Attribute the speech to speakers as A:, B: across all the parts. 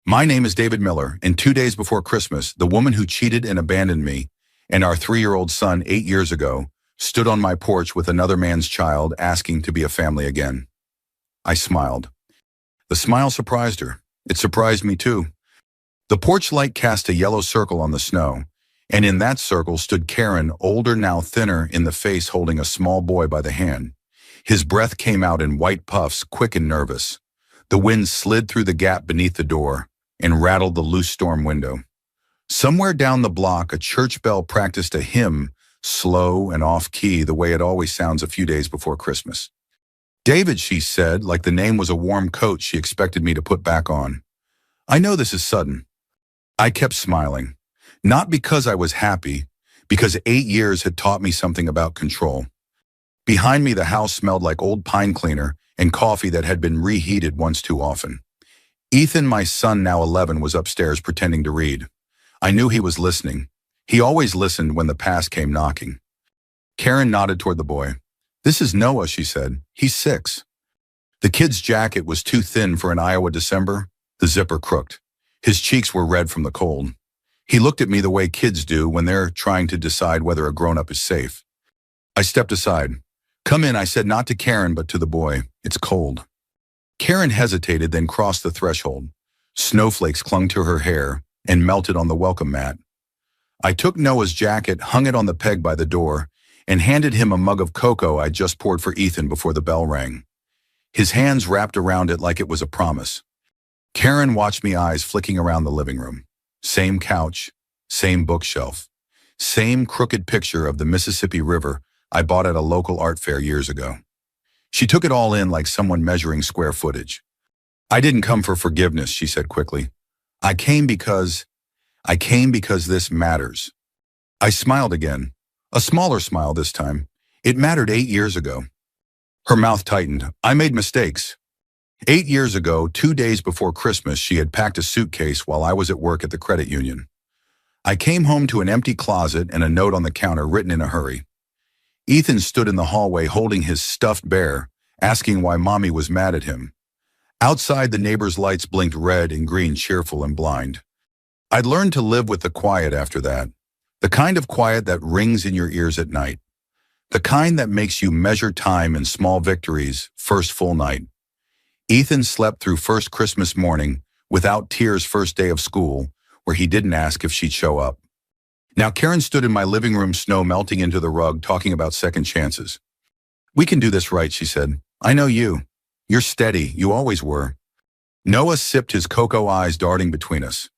A: My name is David Miller, and 2 days before Christmas, the woman who cheated and abandoned me and our 3-year-old son 8 years ago stood on my porch with another man's child asking to be a family again. I smiled. The smile surprised her. It surprised me too. The porch light cast a yellow circle on the snow, and in that circle stood Karen, older now thinner in the face, holding a small boy by the hand. His breath came out in white puffs, quick and nervous. The wind slid through the gap beneath the door and rattled the loose storm window. Somewhere down the block, a church bell practiced a hymn, slow and off-key, the way it always sounds a few days before Christmas. David, she said, like the name was a warm coat she expected me to put back on. I know this is sudden. I kept smiling. Not because I was happy, because 8 years had taught me something about control. Behind me, the house smelled like old pine cleaner and coffee that had been reheated once too often. Ethan, my son, now 11, was upstairs pretending to read. I knew he was listening. He always listened when the past came knocking. Karen nodded toward the boy. This is Noah, she said. He's 6. The kid's jacket was too thin for an Iowa December, the zipper crooked. His cheeks were red from the cold. He looked at me the way kids do when they're trying to decide whether a grown-up is safe. I stepped aside. Come in, I said, not to Karen, but to the boy. It's cold. Karen hesitated, then crossed the threshold. Snowflakes clung to her hair and melted on the welcome mat. I took Noah's jacket, hung it on the peg by the door, and handed him a mug of cocoa I'd just poured for Ethan before the bell rang. His hands wrapped around it like it was a promise. Karen watched me, eyes flicking around the living room. Same couch, same bookshelf, same crooked picture of the Mississippi River I bought at a local art fair years ago. She took it all in like someone measuring square footage. I didn't come for forgiveness, she said quickly. I came because this matters. I smiled again, a smaller smile this time. It mattered 8 years ago. Her mouth tightened. I made mistakes. 8 years ago, 2 days before Christmas, she had packed a suitcase while I was at work at the credit union. I came home to an empty closet and a note on the counter written in a hurry. Ethan stood in the hallway holding his stuffed bear, asking why Mommy was mad at him. Outside, the neighbors' lights blinked red and green, cheerful and blind. I'd learned to live with the quiet after that, the kind of quiet that rings in your ears at night, the kind that makes you measure time in small victories, first full night. Ethan slept through first Christmas morning, without tears first day of school, where he didn't ask if she'd show up. Now Karen stood in my living room, snow melting into the rug, talking about second chances. We can do this right, she said. I know you. You're steady, you always were. Noah sipped, his cocoa eyes darting between us.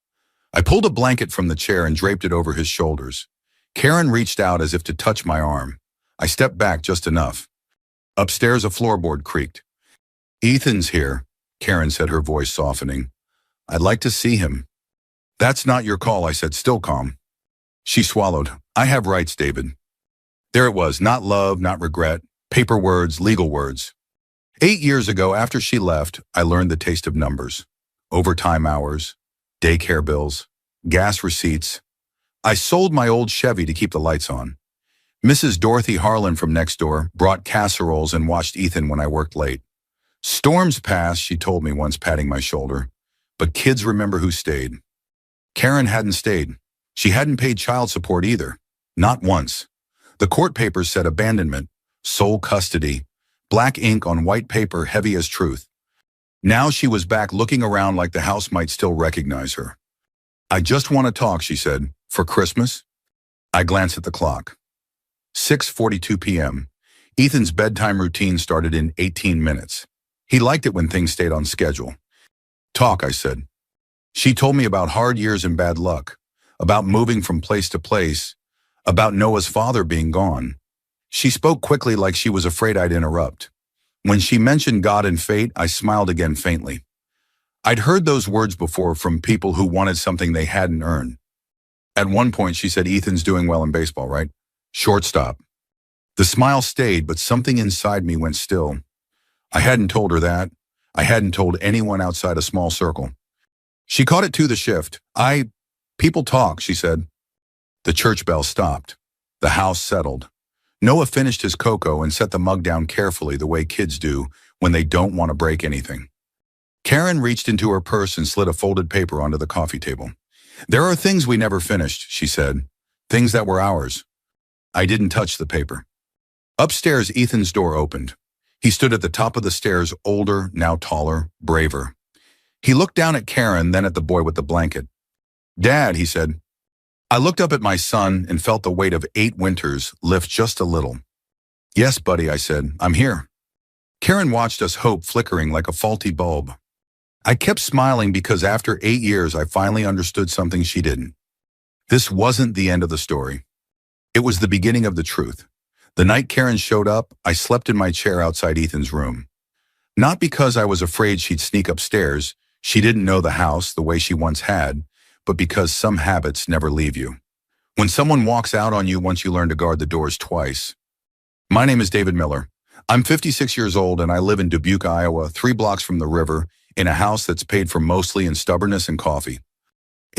A: I pulled a blanket from the chair and draped it over his shoulders. Karen reached out as if to touch my arm. I stepped back just enough. Upstairs, a floorboard creaked. Ethan's here, Karen said, her voice softening. I'd like to see him. That's not your call, I said, still calm. She swallowed. I have rights, David. There it was, not love, not regret, paper words, legal words. 8 years ago, after she left, I learned the taste of numbers. Overtime hours, daycare bills, gas receipts. I sold my old Chevy to keep the lights on. Mrs. Dorothy Harlan from next door brought casseroles and watched Ethan when I worked late. Storms pass, she told me once, patting my shoulder, but kids remember who stayed. Karen hadn't stayed. She hadn't paid child support either. Not once. The court papers said abandonment, sole custody, black ink on white paper, heavy as truth. Now she was back, looking around like the house might still recognize her. I just want to talk, she said. For Christmas? I glanced at the clock. 6:42 p.m. Ethan's bedtime routine started in 18 minutes. He liked it when things stayed on schedule. Talk, I said. She told me about hard years and bad luck, about moving from place to place, about Noah's father being gone. She spoke quickly like she was afraid I'd interrupt. When she mentioned God and fate, I smiled again faintly. I'd heard those words before from people who wanted something they hadn't earned. At one point, she said, Ethan's doing well in baseball, right? Shortstop. The smile stayed, but something inside me went still. I hadn't told her that. I hadn't told anyone outside a small circle. She caught it to the shift. People talk, she said. The church bell stopped. The house settled. Noah finished his cocoa and set the mug down carefully, the way kids do when they don't want to break anything. Karen reached into her purse and slid a folded paper onto the coffee table. There are things we never finished, she said. Things that were ours. I didn't touch the paper. Upstairs, Ethan's door opened. He stood at the top of the stairs, older, now taller, braver. He looked down at Karen, then at the boy with the blanket. Dad, he said. I looked up at my son and felt the weight of 8 winters lift just a little. Yes, buddy, I said. I'm here. Karen watched us, hope flickering like a faulty bulb. I kept smiling because after 8 years, I finally understood something she didn't. This wasn't the end of the story. It was the beginning of the truth. The night Karen showed up, I slept in my chair outside Ethan's room. Not because I was afraid she'd sneak upstairs. She didn't know the house the way she once had, but because some habits never leave you. When someone walks out on you once you learn to guard the doors twice. My name is David Miller. I'm 56 years old and I live in Dubuque, Iowa, 3 blocks from the river, in a house that's paid for mostly in stubbornness and coffee.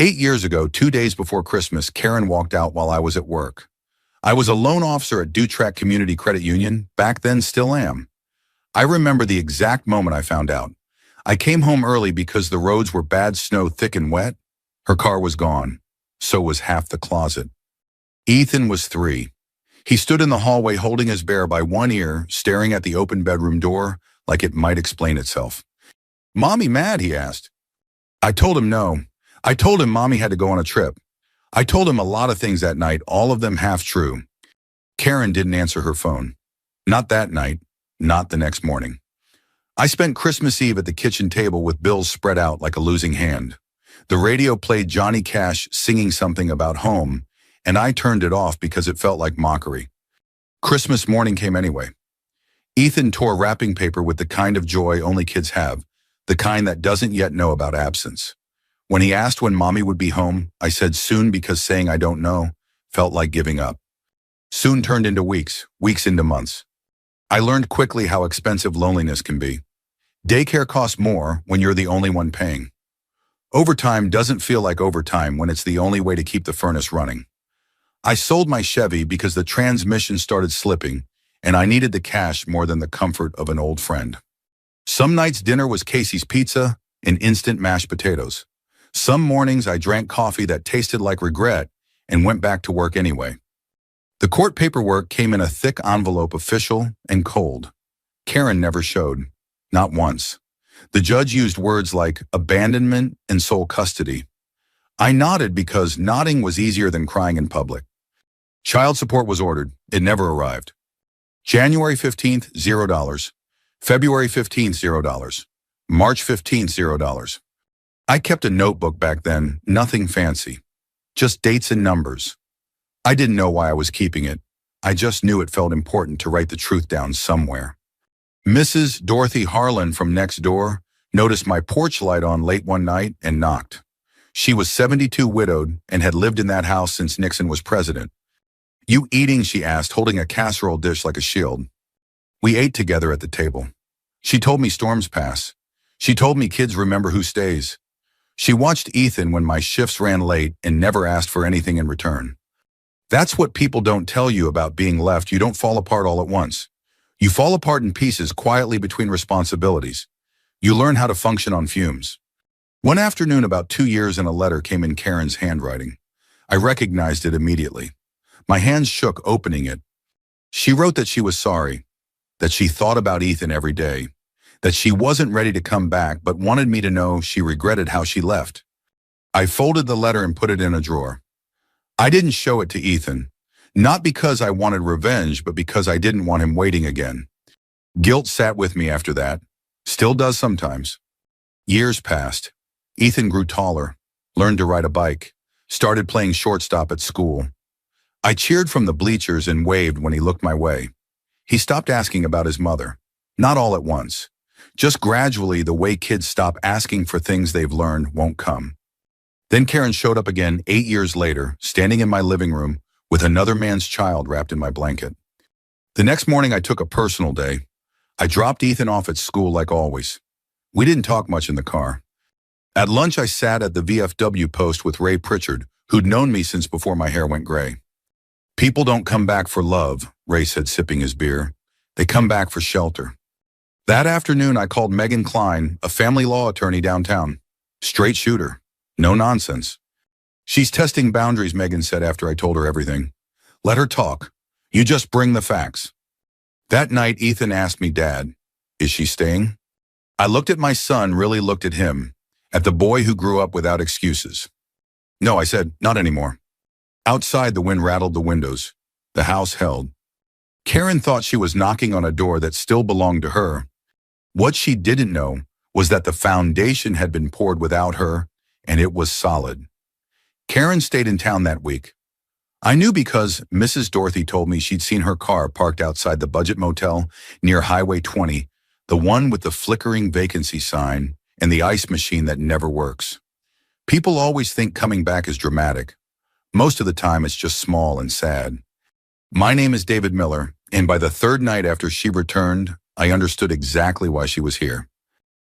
A: 8 years ago, 2 days before Christmas, Karen walked out while I was at work. I was a loan officer at Dutrack Community Credit Union, back then still am. I remember the exact moment I found out. I came home early because the roads were bad, snow thick and wet. Her car was gone. So was half the closet. Ethan was 3. He stood in the hallway holding his bear by one ear, staring at the open bedroom door like it might explain itself. Mommy mad, he asked. I told him no. I told him Mommy had to go on a trip. I told him a lot of things that night, all of them half true. Karen didn't answer her phone. Not that night, not the next morning. I spent Christmas Eve at the kitchen table with bills spread out like a losing hand. The radio played Johnny Cash singing something about home, and I turned it off because it felt like mockery. Christmas morning came anyway. Ethan tore wrapping paper with the kind of joy only kids have, the kind that doesn't yet know about absence. When he asked when Mommy would be home, I said soon because saying I don't know felt like giving up. Soon turned into weeks, weeks into months. I learned quickly how expensive loneliness can be. Daycare costs more when you're the only one paying. Overtime doesn't feel like overtime when it's the only way to keep the furnace running. I sold my Chevy because the transmission started slipping and I needed the cash more than the comfort of an old friend. Some nights dinner was Casey's Pizza and instant mashed potatoes. Some mornings I drank coffee that tasted like regret and went back to work anyway. The court paperwork came in a thick envelope, official and cold. Karen never showed, not once. The judge used words like abandonment and sole custody. I nodded because nodding was easier than crying in public. Child support was ordered. It never arrived. January 15th, $0. February 15th, $0. March 15th, $0. I kept a notebook back then, nothing fancy. Just dates and numbers. I didn't know why I was keeping it. I just knew it felt important to write the truth down somewhere. Mrs. Dorothy Harlan from next door noticed my porch light on late one night and knocked. She was 72, widowed, and had lived in that house since Nixon was president. You eating, she asked, holding a casserole dish like a shield. We ate together at the table. She told me storms pass. She told me kids remember who stays. She watched Ethan when my shifts ran late and never asked for anything in return. That's what people don't tell you about being left. You don't fall apart all at once. You fall apart in pieces quietly between responsibilities. You learn how to function on fumes. One afternoon, about 2 years, and a letter came in Karen's handwriting. I recognized it immediately. My hands shook opening it. She wrote that she was sorry, that she thought about Ethan every day, that she wasn't ready to come back but wanted me to know she regretted how she left. I folded the letter and put it in a drawer. I didn't show it to Ethan, not because I wanted revenge, but because I didn't want him waiting again. Guilt sat with me after that, still does sometimes. Years passed. Ethan grew taller, learned to ride a bike, started playing shortstop at school. I cheered from the bleachers and waved when he looked my way. He stopped asking about his mother, not all at once. Just gradually, the way kids stop asking for things they've learned won't come. Then Karen showed up again 8 years later, standing in my living room with another man's child wrapped in my blanket. The next morning, I took a personal day. I dropped Ethan off at school like always. We didn't talk much in the car. At lunch, I sat at the VFW post with Ray Pritchard, who'd known me since before my hair went gray. People don't come back for love, Ray said, sipping his beer. They come back for shelter. That afternoon, I called Megan Klein, a family law attorney downtown. Straight shooter. No nonsense. She's testing boundaries, Megan said after I told her everything. Let her talk. You just bring the facts. That night, Ethan asked me, Dad, is she staying? I looked at my son, really looked at him, at the boy who grew up without excuses. No, I said, not anymore. Outside, the wind rattled the windows. The house held. Karen thought she was knocking on a door that still belonged to her. What she didn't know was that the foundation had been poured without her, and it was solid. Karen stayed in town that week. I knew because Mrs. Dorothy told me she'd seen her car parked outside the budget motel near Highway 20, the one with the flickering vacancy sign and the ice machine that never works. People always think coming back is dramatic. Most of the time, it's just small and sad. My name is David Miller, and by the third night after she returned, I understood exactly why she was here.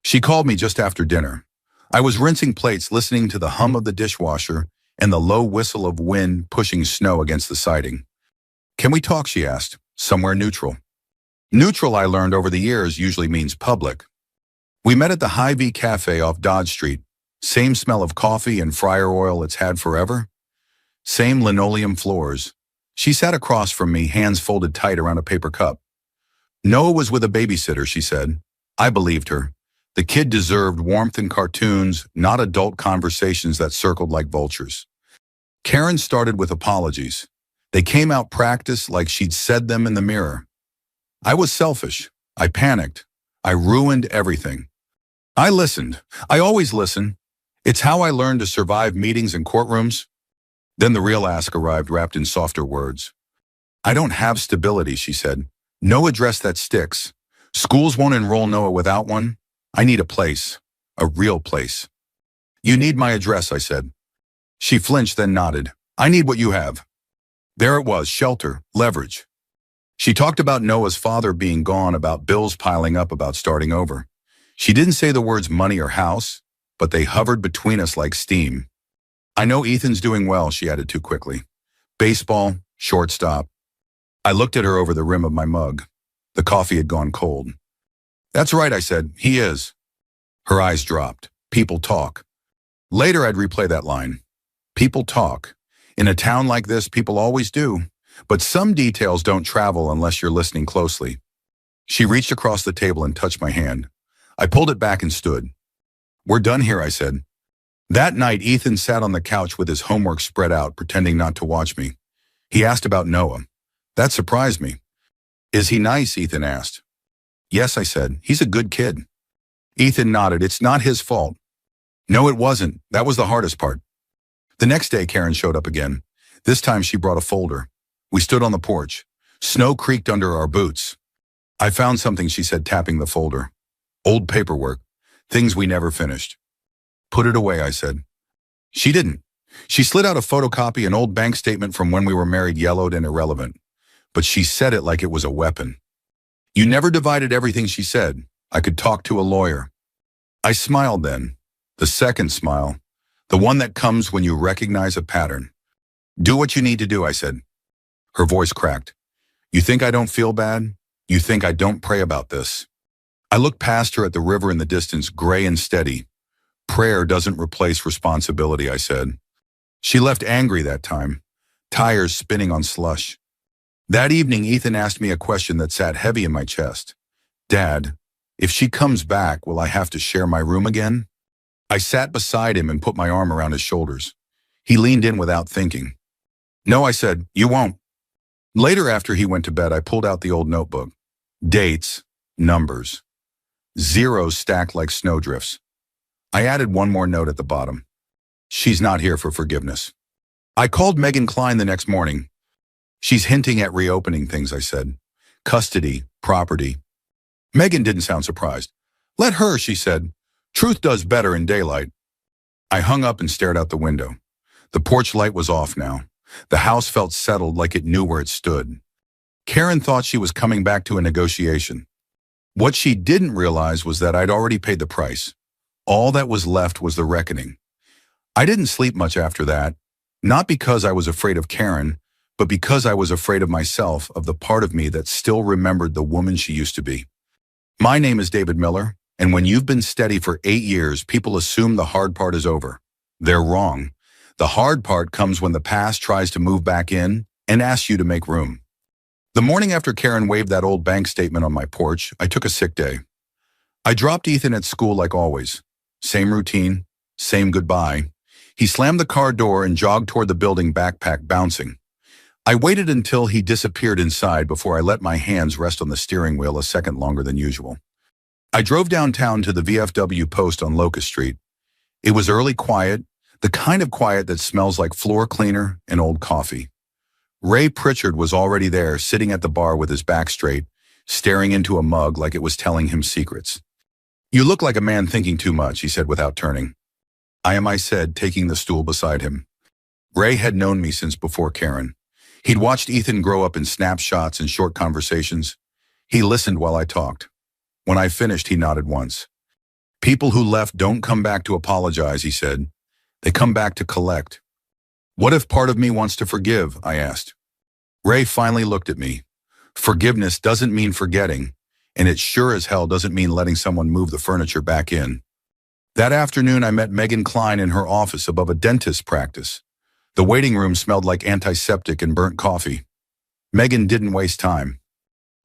A: She called me just after dinner. I was rinsing plates, listening to the hum of the dishwasher and the low whistle of wind pushing snow against the siding. Can we talk, she asked, somewhere neutral. Neutral, I learned over the years, usually means public. We met at the Hy-Vee Cafe off Dodge Street. Same smell of coffee and fryer oil it's had forever. Same linoleum floors. She sat across from me, hands folded tight around a paper cup. Noah was with a babysitter, she said. I believed her. The kid deserved warmth and cartoons, not adult conversations that circled like vultures. Karen started with apologies. They came out practiced like she'd said them in the mirror. I was selfish. I panicked. I ruined everything. I listened. I always listen. It's how I learned to survive meetings and courtrooms. Then the real ask arrived, wrapped in softer words. I don't have stability, she said. No address that sticks. Schools won't enroll Noah without one. I need a place. A real place. You need my address, I said. She flinched, then nodded. I need what you have. There it was, shelter, leverage. She talked about Noah's father being gone, about bills piling up, about starting over. She didn't say the words money or house, but they hovered between us like steam. I know Ethan's doing well, she added too quickly. Baseball, shortstop. I looked at her over the rim of my mug. The coffee had gone cold. That's right, I said. He is. Her eyes dropped. People talk. Later, I'd replay that line. People talk. In a town like this, people always do. But some details don't travel unless you're listening closely. She reached across the table and touched my hand. I pulled it back and stood. We're done here, I said. That night, Ethan sat on the couch with his homework spread out, pretending not to watch me. He asked about Noah. That surprised me. Is he nice? Ethan asked. Yes, I said. He's a good kid. Ethan nodded. It's not his fault. No, it wasn't. That was the hardest part. The next day, Karen showed up again. This time, she brought a folder. We stood on the porch. Snow creaked under our boots. I found something, she said, tapping the folder. Old paperwork. Things we never finished. Put it away, I said. She didn't. She slid out a photocopy, an old bank statement from when we were married, yellowed and irrelevant. But she said it like it was a weapon. You never divided everything, she said. I could talk to a lawyer. I smiled then. The second smile. The one that comes when you recognize a pattern. Do what you need to do, I said. Her voice cracked. You think I don't feel bad? You think I don't pray about this? I looked past her at the river in the distance, gray and steady. Prayer doesn't replace responsibility, I said. She left angry that time, tires spinning on slush. That evening, Ethan asked me a question that sat heavy in my chest. Dad, if she comes back, will I have to share my room again? I sat beside him and put my arm around his shoulders. He leaned in without thinking. No, I said, you won't. Later, after he went to bed, I pulled out the old notebook. Dates, numbers. Zeros stacked like snowdrifts. I added one more note at the bottom. She's not here for forgiveness. I called Megan Klein the next morning. She's hinting at reopening things, I said. Custody, property. Megan didn't sound surprised. Let her, she said. Truth does better in daylight. I hung up and stared out the window. The porch light was off now. The house felt settled, like it knew where it stood. Karen thought she was coming back to a negotiation. What she didn't realize was that I'd already paid the price. All that was left was the reckoning. I didn't sleep much after that, not because I was afraid of Karen, but because I was afraid of myself, of the part of me that still remembered the woman she used to be. My name is David Miller, and when you've been steady for 8 years, people assume the hard part is over. They're wrong. The hard part comes when the past tries to move back in and asks you to make room. The morning after Karen waved that old bank statement on my porch, I took a sick day. I dropped Ethan at school like always. Same routine, same goodbye. He slammed the car door and jogged toward the building, backpack bouncing. I waited until he disappeared inside before I let my hands rest on the steering wheel a second longer than usual. I drove downtown to the VFW post on Locust Street. It was early quiet, the kind of quiet that smells like floor cleaner and old coffee. Ray Pritchard was already there, sitting at the bar with his back straight, staring into a mug like it was telling him secrets. "You look like a man thinking too much," he said without turning. I said, taking the stool beside him. Ray had known me since before Karen. He'd watched Ethan grow up in snapshots and short conversations. He listened while I talked. When I finished, he nodded once. "People who left don't come back to apologize," he said. "They come back to collect." "What if part of me wants to forgive?" I asked. Ray finally looked at me. Forgiveness doesn't mean forgetting, and it sure as hell doesn't mean letting someone move the furniture back in. That afternoon, I met Megan Klein in her office above a dentist's practice. The waiting room smelled like antiseptic and burnt coffee. Megan didn't waste time.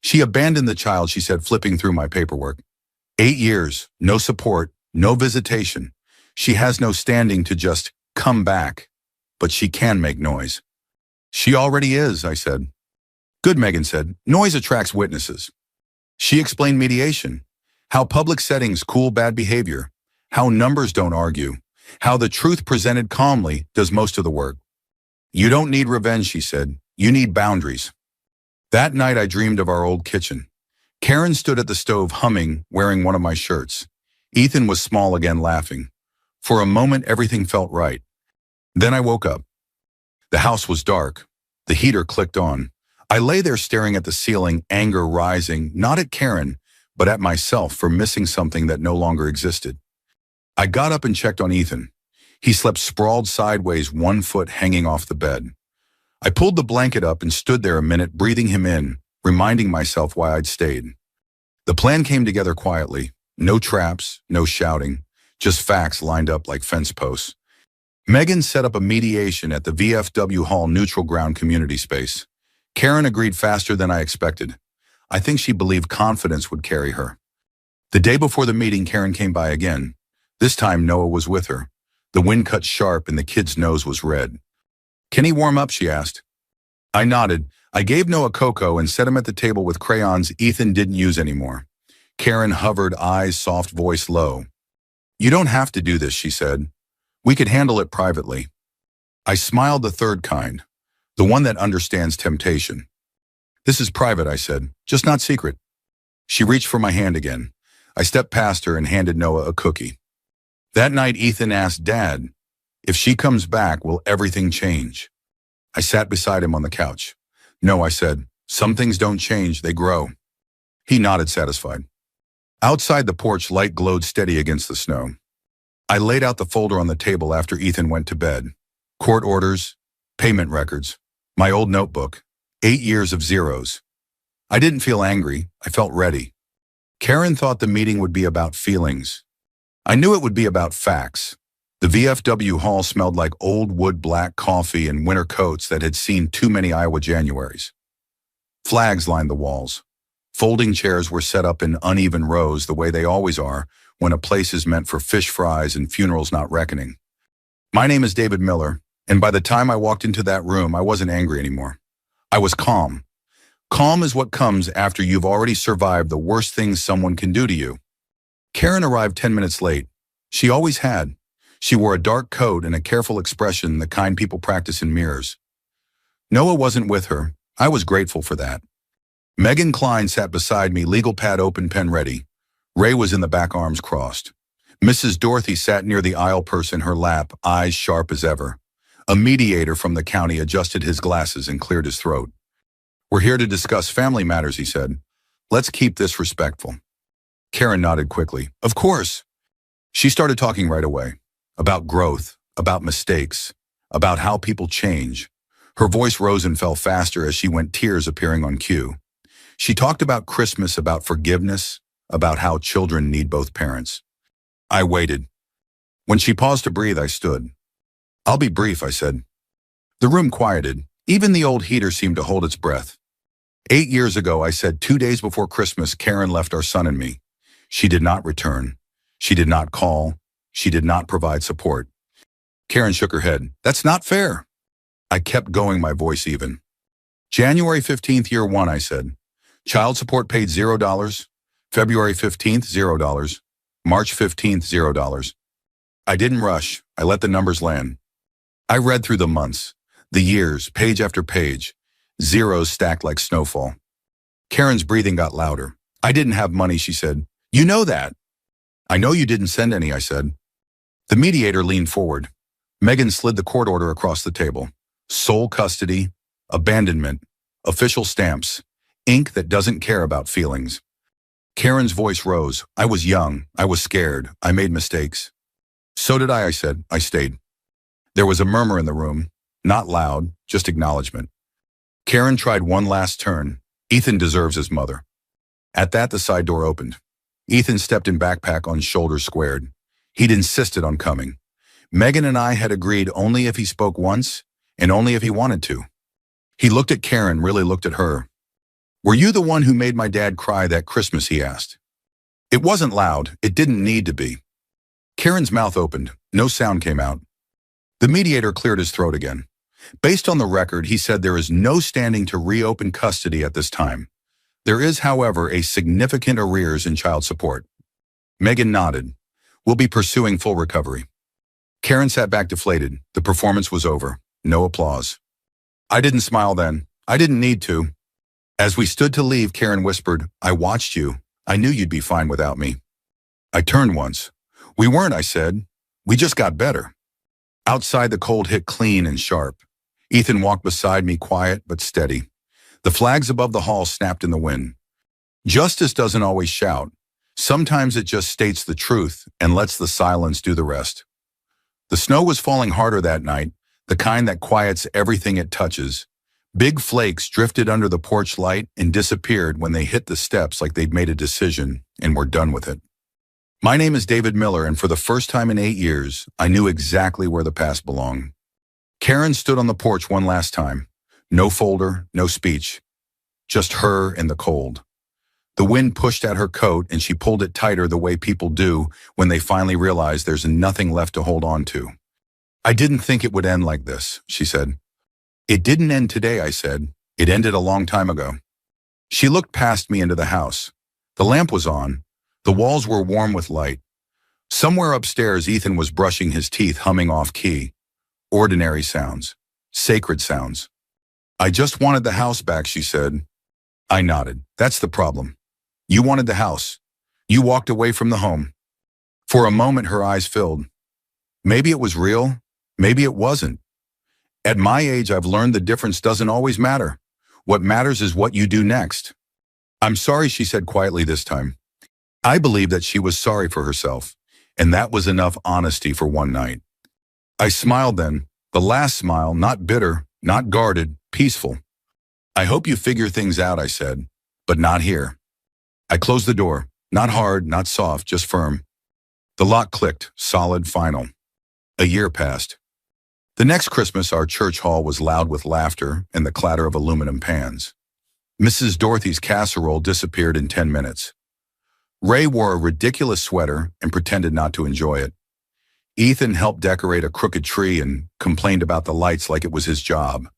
A: "She abandoned the child," she said, flipping through my paperwork. 8 years, no support, no visitation. She has no standing to just come back, but she can make noise. "She already is," I said. "Good," Megan said. "Noise attracts witnesses." She explained mediation, how public settings cool bad behavior, how numbers don't argue, how the truth presented calmly does most of the work. "You don't need revenge," she said. "You need boundaries." That night I dreamed of our old kitchen. Karen stood at the stove humming, wearing one of my shirts. Ethan was small again, laughing. For a moment everything felt right. Then I woke up. The house was dark. The heater clicked on. I lay there staring at the ceiling, anger rising, not at Karen, but at myself for missing something that no longer existed. I got up and checked on Ethan. He slept sprawled sideways, one foot hanging off the bed. I pulled the blanket up and stood there a minute, breathing him in, reminding myself why I'd stayed. The plan came together quietly. No traps, no shouting, just facts lined up like fence posts. Megan set up a mediation at the VFW Hall neutral ground community space. Karen agreed faster than I expected. I think she believed confidence would carry her. The day before the meeting, Karen came by again. This time Noah was with her. The wind cut sharp and the kid's nose was red. "Can he warm up?" she asked. I nodded. I gave Noah cocoa and set him at the table with crayons Ethan didn't use anymore. Karen hovered, eyes soft, voice low. "You don't have to do this," she said. "We could handle it privately." I smiled, the third kind, the one that understands temptation. "This is private," I said, "just not secret." She reached for my hand again. I stepped past her and handed Noah a cookie. That night, Ethan asked, "Dad, if she comes back, will everything change?" I sat beside him on the couch. "No," I said, "some things don't change, they grow." He nodded, satisfied. Outside the porch, light glowed steady against the snow. I laid out the folder on the table after Ethan went to bed. Court orders, payment records, my old notebook, 8 years of zeros. I didn't feel angry, I felt ready. Karen thought the meeting would be about feelings. I knew it would be about facts. The VFW hall smelled like old wood, black coffee, and winter coats that had seen too many Iowa Januaries. Flags lined the walls. Folding chairs were set up in uneven rows the way they always are when a place is meant for fish fries and funerals not reckoning. My name is David Miller, and by the time I walked into that room, I wasn't angry anymore. I was calm. Calm is what comes after you've already survived the worst things someone can do to you. Karen arrived 10 minutes late. She always had. She wore a dark coat and a careful expression, the kind people practice in mirrors. Noah wasn't with her. I was grateful for that. Megan Klein sat beside me, legal pad open, pen ready. Ray was in the back, arms crossed. Mrs. Dorothy sat near the aisle, purse in her lap, eyes sharp as ever. A mediator from the county adjusted his glasses and cleared his throat. "We're here to discuss family matters," he said. "Let's keep this respectful." Karen nodded quickly. "Of course." She started talking right away. About growth, about mistakes, about how people change. Her voice rose and fell faster as she went, tears appearing on cue. She talked about Christmas, about forgiveness, about how children need both parents. I waited. When she paused to breathe, I stood. "I'll be brief," I said. The room quieted. Even the old heater seemed to hold its breath. 8 years ago, I said, 2 days before Christmas, Karen left our son and me. She did not return. She did not call. She did not provide support. Karen shook her head. "That's not fair." I kept going, my voice even. "January 15th, year one," I said. "Child support paid $0. February 15th, $0. March 15th, $0. I didn't rush. I let the numbers land. I read through the months, the years, page after page, zeros stacked like snowfall. Karen's breathing got louder. "I didn't have money," she said. "You know that." "I know you didn't send any," I said. The mediator leaned forward. Megan slid the court order across the table. Sole custody, abandonment, official stamps, ink that doesn't care about feelings. Karen's voice rose. "I was young. I was scared. I made mistakes." "So did I said. I stayed." There was a murmur in the room, not loud, just acknowledgement. Karen tried one last turn. "Ethan deserves his mother." At that, the side door opened. Ethan stepped in, backpack on shoulders squared. He'd insisted on coming. Megan and I had agreed only if he spoke once, and only if he wanted to. He looked at Karen, really looked at her. "Were you the one who made my dad cry that Christmas?" he asked. It wasn't loud. It didn't need to be. Karen's mouth opened. No sound came out. The mediator cleared his throat again. "Based on the record," he said, "there is no standing to reopen custody at this time. There is, however, a significant arrears in child support." Megan nodded. "We'll be pursuing full recovery." Karen sat back deflated. The performance was over. No applause. I didn't smile then. I didn't need to. As we stood to leave, Karen whispered, "I watched you. I knew you'd be fine without me." I turned once. "We weren't," I said. "We just got better." Outside, the cold hit clean and sharp. Ethan walked beside me, quiet but steady. The flags above the hall snapped in the wind. Justice doesn't always shout. Sometimes it just states the truth and lets the silence do the rest. The snow was falling harder that night, the kind that quiets everything it touches. Big flakes drifted under the porch light and disappeared when they hit the steps like they'd made a decision and were done with it. My name is David Miller, and for the first time in 8 years, I knew exactly where the past belonged. Karen stood on the porch one last time. No folder, no speech. Just her and the cold. The wind pushed at her coat and she pulled it tighter the way people do when they finally realize there's nothing left to hold on to. "I didn't think it would end like this," she said. "It didn't end today," I said. "It ended a long time ago." She looked past me into the house. The lamp was on. The walls were warm with light. Somewhere upstairs, Ethan was brushing his teeth, humming off key. Ordinary sounds. Sacred sounds. "I just wanted the house back," she said. I nodded. "That's the problem. You wanted the house. You walked away from the home." For a moment, her eyes filled. Maybe it was real. Maybe it wasn't. At my age, I've learned the difference doesn't always matter. What matters is what you do next. "I'm sorry," she said quietly this time. I believe that she was sorry for herself, and that was enough honesty for one night. I smiled then, the last smile, not bitter, not guarded, peaceful. "I hope you figure things out," I said, "but not here." I closed the door, not hard, not soft, just firm. The lock clicked, solid, final. A year passed. The next Christmas, our church hall was loud with laughter and the clatter of aluminum pans. Mrs. Dorothy's casserole disappeared in 10 minutes. Ray wore a ridiculous sweater and pretended not to enjoy it. Ethan helped decorate a crooked tree and complained about the lights like it was his job.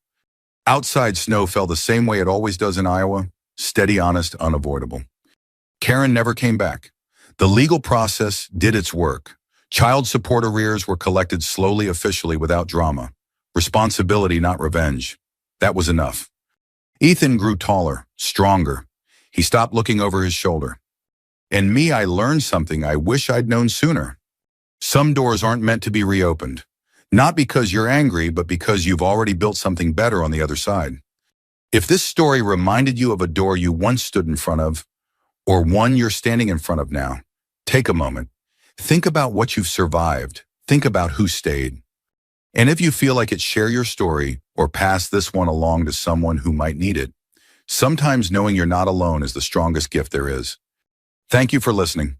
A: Outside, snow fell the same way it always does in Iowa, steady, honest, unavoidable. Karen never came back. The legal process did its work. Child support arrears were collected slowly, officially, without drama. Responsibility, not revenge. That was enough. Ethan grew taller, stronger. He stopped looking over his shoulder. And me, I learned something I wish I'd known sooner. Some doors aren't meant to be reopened. Not because you're angry, but because you've already built something better on the other side. If this story reminded you of a door you once stood in front of, or one you're standing in front of now, take a moment. Think about what you've survived. Think about who stayed. And if you feel like it, share your story or pass this one along to someone who might need it. Sometimes knowing you're not alone is the strongest gift there is. Thank you for listening.